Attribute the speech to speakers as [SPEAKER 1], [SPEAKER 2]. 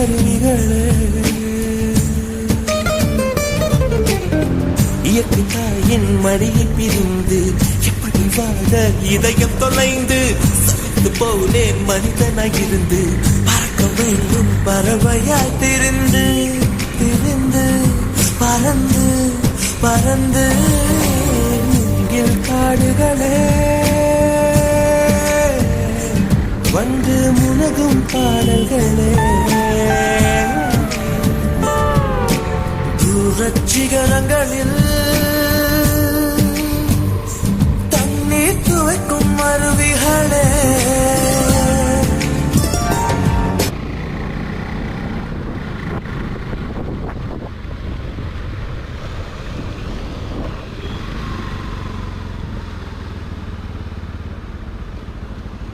[SPEAKER 1] அருவிகளே, இயற்கை தாயின் மடியை பிரிந்து எப்படி வாழ இதயம் தொலைந்து சலித்து போலே மனிதனாயிருந்து பறக்க வேண்டும் பறவையாய் திரிந்து திரிந்து பறந்து பறந்து மூங்கில் காடுகளே வந்து முனகும் பாடல்களே தூரச் சிகரங்களில் தண்ணீர் துவைக்கும் அருவிகளே